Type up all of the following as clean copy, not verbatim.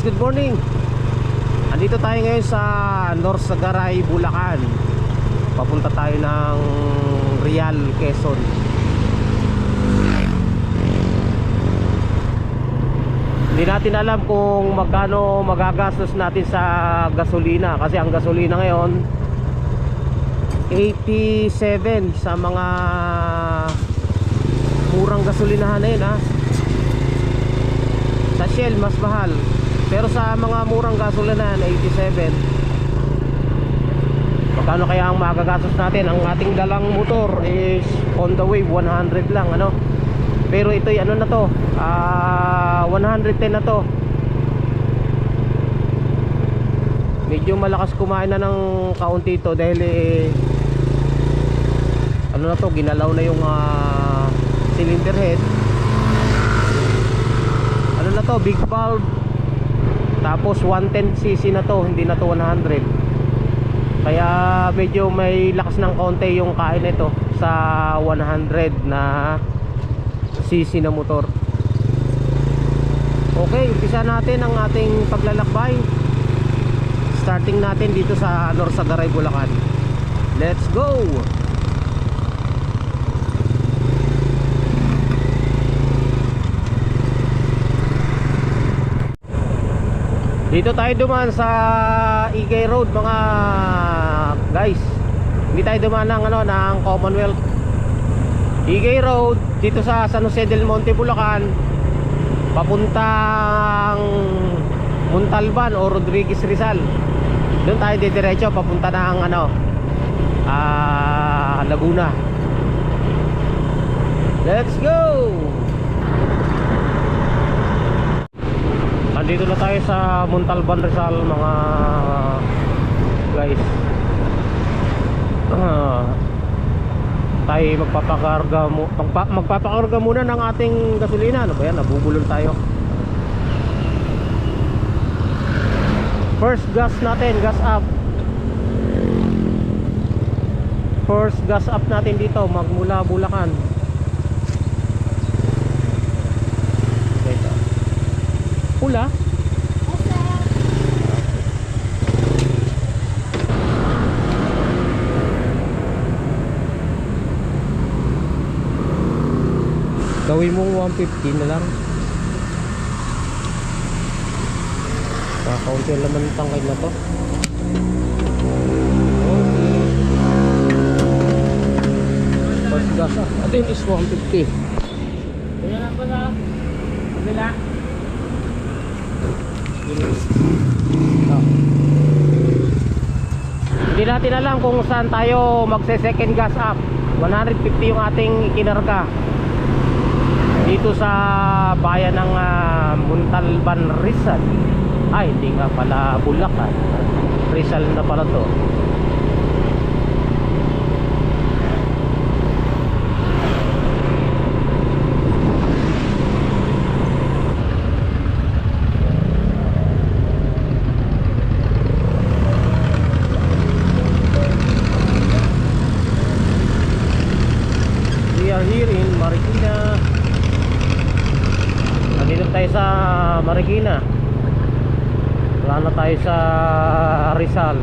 guys, good morning. Andito tayo ngayon sa Norsagaray, Bulacan. Papunta tayo ng Real, Quezon. Hindi natin alam kung magkano magagastos natin sa gasolina, kasi ang gasolina ngayon 87 sa mga murang gasolinahan na yun, ha. Sa Shell mas mahal, pero sa mga murang gasolinahan 87. Magkano kaya ang magagastos natin? Ang ating dalang motor is on the way 100 lang, ano. Pero ito'y ano na to, 110 na to. Medyo malakas kumain na ng kaunti ito dahil ano na to, ginalaw na yung cylinder head. Ano na to, big valve. Tapos 110cc na to, hindi na to 100. Kaya medyo may lakas ng konti yung kain nito sa 100 na cc na motor. Okay, umpisa natin ang ating paglalakbay. Starting natin dito sa Norsagaray, Bulacan. Let's go! Dito tayo dumaan sa Igay Road, mga guys. Hindi tayo dumaan ng, ng Commonwealth. Igay Road, dito sa San Jose del Monte, Bulacan, papuntang Montalban o Rodriguez Rizal. Doon tayo didiretso papunta ng Laguna. Let's go! Andito na tayo sa Montalban Rizal, mga guys. Tayo magpapakarga muna ng ating gasolina. Ano ba yan? Nabubulol tayo. First gas natin, gas up. First gas up natin dito, magmula Bulacan. Pula? Gawin mong 150 na lang. Kakaunti naman ang tangkay na to. First gas up. I think is 150. Kaya lang pa na. Kabila. Hindi natin alam kung saan tayo magse-second gas up. 150 yung ating ikinarga dito sa bayan ng Montalban, Rizal. Ay, hindi nga pala Bulacan, Rizal na pala to. Here in Marikina. Nandito tayo sa Marikina. Wala na tayo sa Rizal.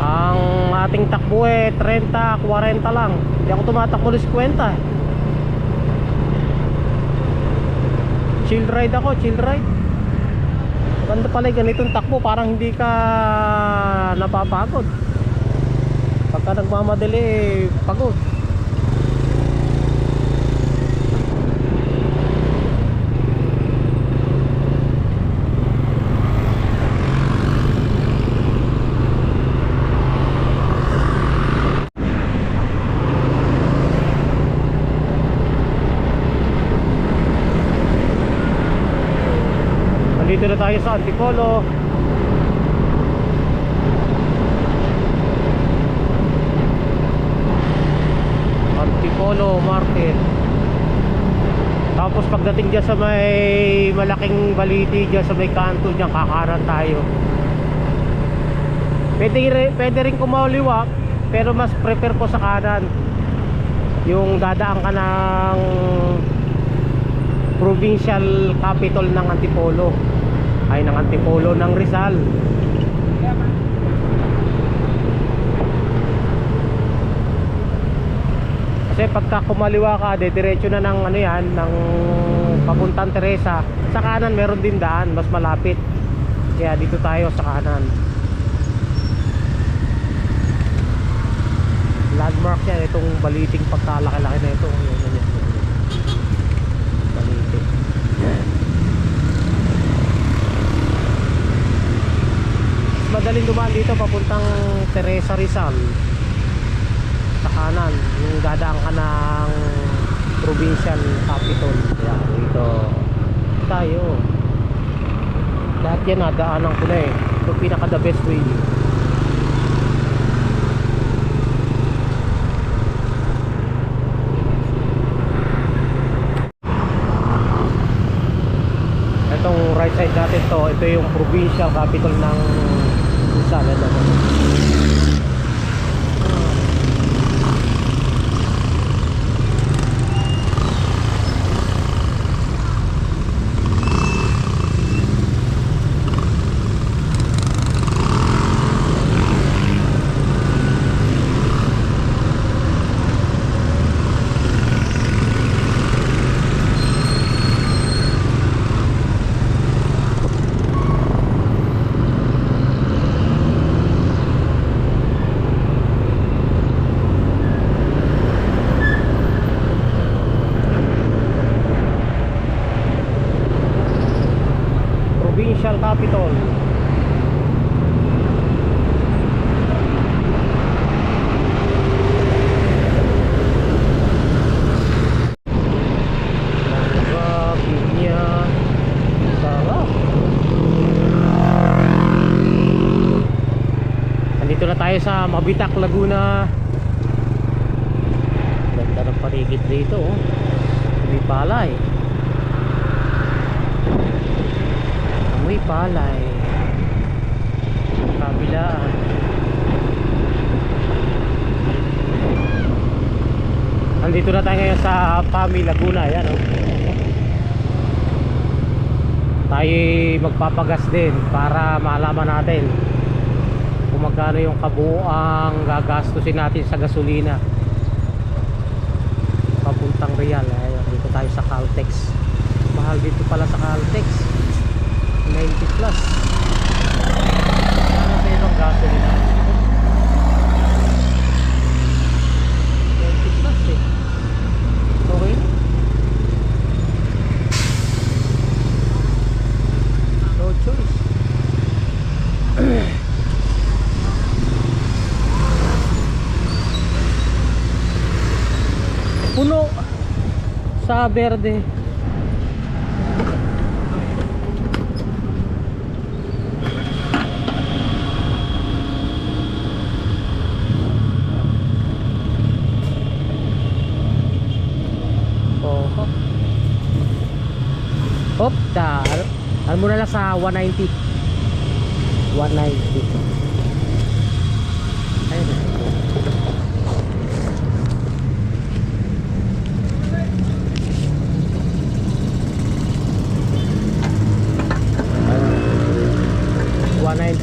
Ang ating takbo 30, 40 lang. Hindi ako tumatakbo ng 50. Chill ride ako, chill ride. Maganda pala ganitong takbo, parang hindi ka napapagod. Pagka nagmamadali, pagod. Nandito na tayo sa Antipolo. Antipolo Market. Tapos pagdating dyan sa may malaking baliti, dyan sa may kanto dyan, kakanan tayo. Pwede rin kumaliwa, pero mas prefer ko sa kanan. Yung dadaan ka ng provincial capital ng Antipolo, ay ng Antipolo ng Rizal. Kasi pagka kumaliwa ka, diretso na ng ano yan, ng papuntang Teresa. Sa kanan meron din daan, mas malapit. Kaya dito tayo sa kanan. Landmark yan, itong Baliting pagkalaki-laki na ito. Yan. Baliting. Madaling dumaan dito papuntang Teresa Rizal. Sa kanan, yung dadaan ka ng provincial capital. Yan, dito tayo. Lahat yan nadaanan ko na eh. Ito pinaka the best way. Itong right side natin to, ito yung provincial capital ng Rizal. Provincial capital. Langga, sarap. Nandito na tayo sa Mabitak, Laguna. Ganda ng paligid dito, oh. May palay. May palay. Kabilaan. Nandito na tayo ngayon sa Pami, Laguna. Yan, oh. Tayo magpapagas din para malaman natin kung magkano yung kabuuang gagastusin natin sa gasolina papuntang Real. Ayan, dito tayo sa Caltex. Mahal dito pala sa Caltex, 90 plus. Ano sa ibang gasolina? 90 plus eh. Okay. No choice. Puno sa Verde. Hop, ano muna lang sa 190. 190. Ayun.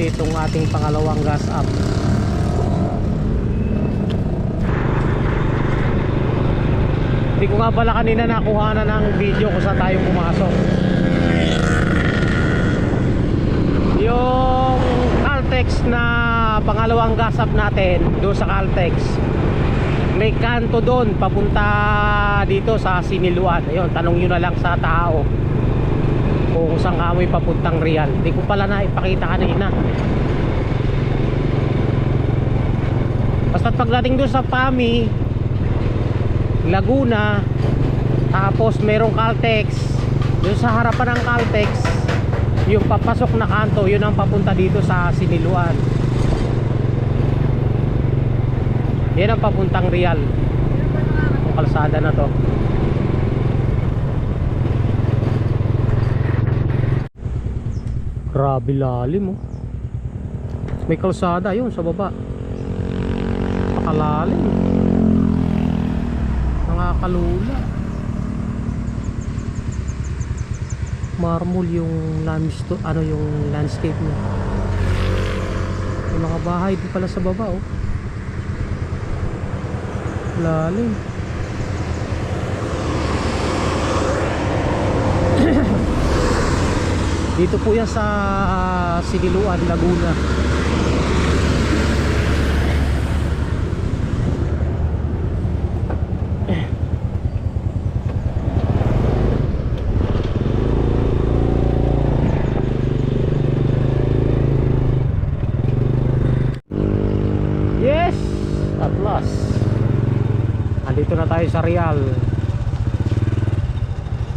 Itong ating pangalawang gas up. Hindi ko nga pala kanina nakuha na ng video kung saan tayo pumasok. Yung Caltex na pangalawang gas up natin doon sa Caltex, may kanto doon papunta dito sa Siniluan. Ayun, tanong nyo na lang sa tao kung saan kamoy papuntang Real. Hindi ko pala na ipakita kanina. Basta't pagdating doon sa Pami, Laguna, tapos merong Caltex, doon sa harapan ng Caltex, yung papasok na kanto, yun ang papunta dito sa Siniluan. Yan ang papuntang Real, yung kalsada na to. Grabe lalim, oh. May kalsada yun sa baba. Pakalalim. Nakakalula. marmol yung ano yung landscape niya. May mga bahay din pala sa baba oh. Lalim. Dito po yan sa Siniluan, Laguna. Yes, at last. Andito na tayo sa Real.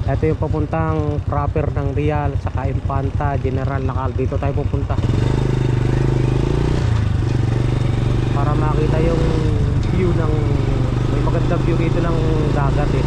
Ito yung papuntang proper ng Real, saka Infanta, General Lacal. Dito tayo pupunta para makita yung view ng, may magandang view dito ng dagat eh.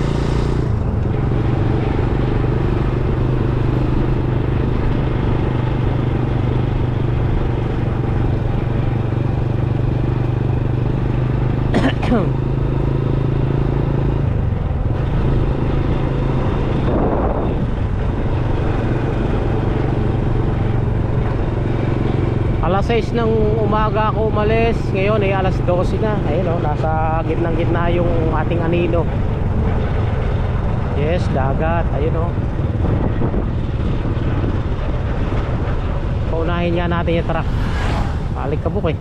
Alas 6 ng umaga ako umalis. Ngayon ay alas 12 na. Ayun o, nasa gitnang-gitna yung ating anino. Yes, dagat. Ayun o. Paunahin nga natin yung truck. Balik ka buk eh.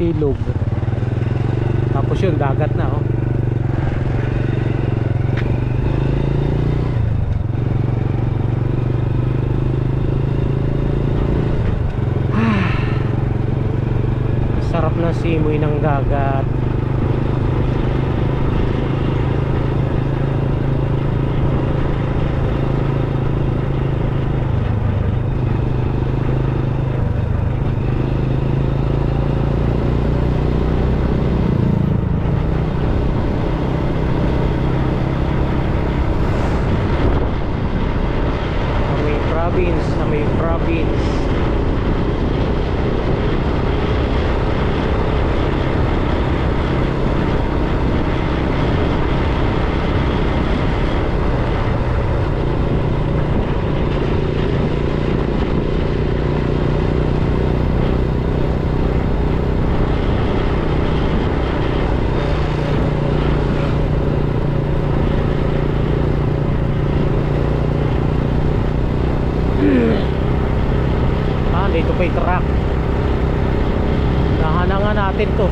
Ilog. Tapos yun, dagat na oh. Sarap na simoy ng dagat. Sa may province. Dito pa yung truck. Nahanangan natin to.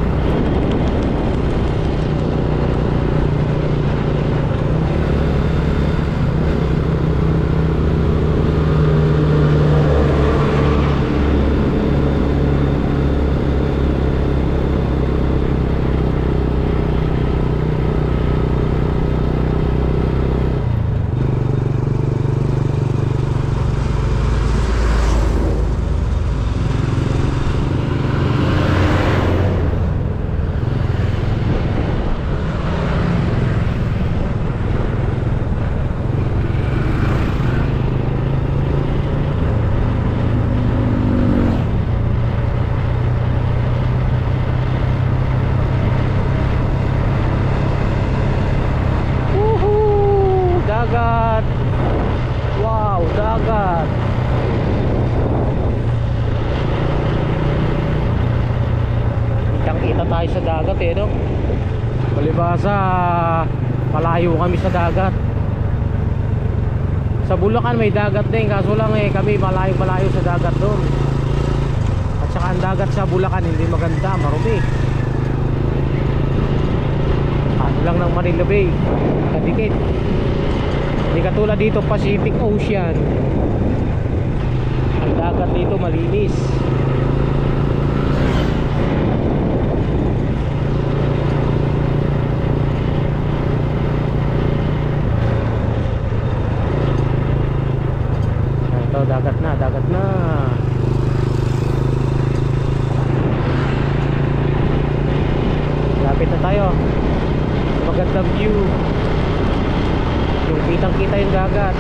Tayo sa dagat eh no. Palibasa malayo kami sa dagat. Sa Bulacan may dagat din, kaso lang eh kami malayo sa dagat doon. At saka ang dagat sa Bulacan hindi maganda, marumi. Ano lang ng Manila Bay, kadikit. Hindi katulad dito Pacific Ocean. Ang dagat dito malinis. Dagat na. Lapit na tayo. Magandang view. Yung kitang kita yung dagat.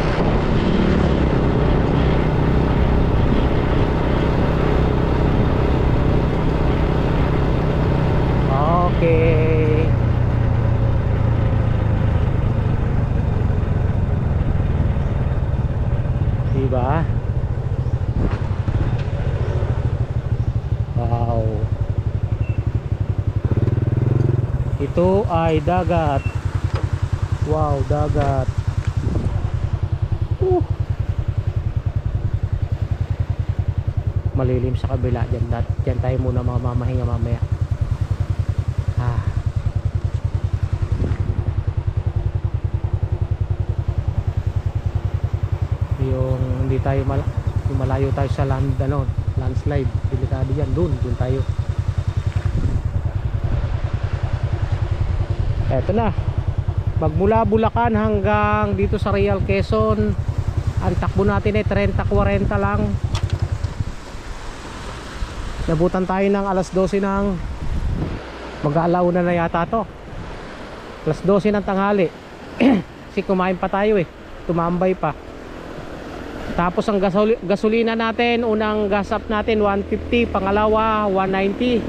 Wow. Ito ay dagat. Wow, dagat. Malilim sa kabila. Diyan tayo muna mga mamahinga mamaya. Yung hindi tayo malayo tayo sa landslide. Delikado yan. Doon tayo. Eto na. Magmula Bulacan hanggang dito sa Real Quezon, ang takbo natin ay 30-40 lang. Nabutan tayo ng alas 12 ng mag-aalauna na yata to. Alas 12 ng tanghali. Kasi kumain pa tayo tumambay pa. Tapos ang gasolina natin, unang gas up natin 150, pangalawa 190.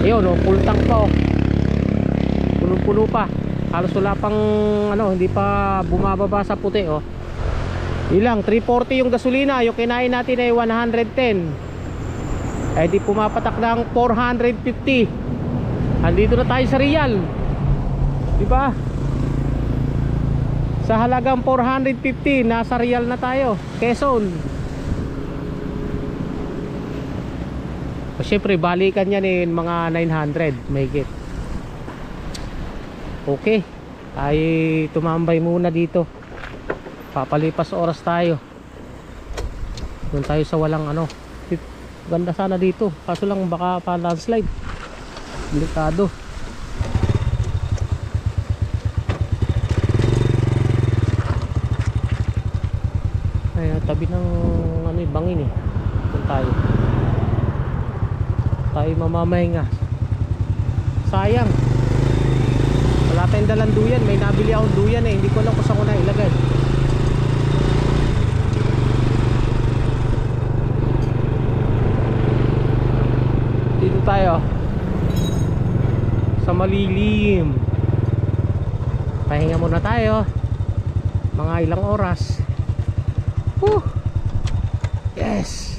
Ayun full tank pa puno-puno pa. Halos wala pang hindi pa bumababa sa puti Ilang 340 yung gasolina, yung kinain natin ay 110. Di pumapatak ng 450. Andito na tayo sa Real. Di ba? Sa halagang 450, nasa Real na tayo, Quezon. Siyempre balikan yan mga 900 may git. Okay, ay tumambay muna dito. Papalipas oras tayo. Doon tayo sa walang ganda sana dito, kaso lang baka pa landslide. Delikado. Ay, tabi ng bangin doon tayo mamamahinga. Sayang wala tayong dalang duyan. May nabili akong duyan hindi ko alam kung saan ko na ilagay. Dito tayo sa malilim. Pahinga muna tayo mga ilang oras. Yes.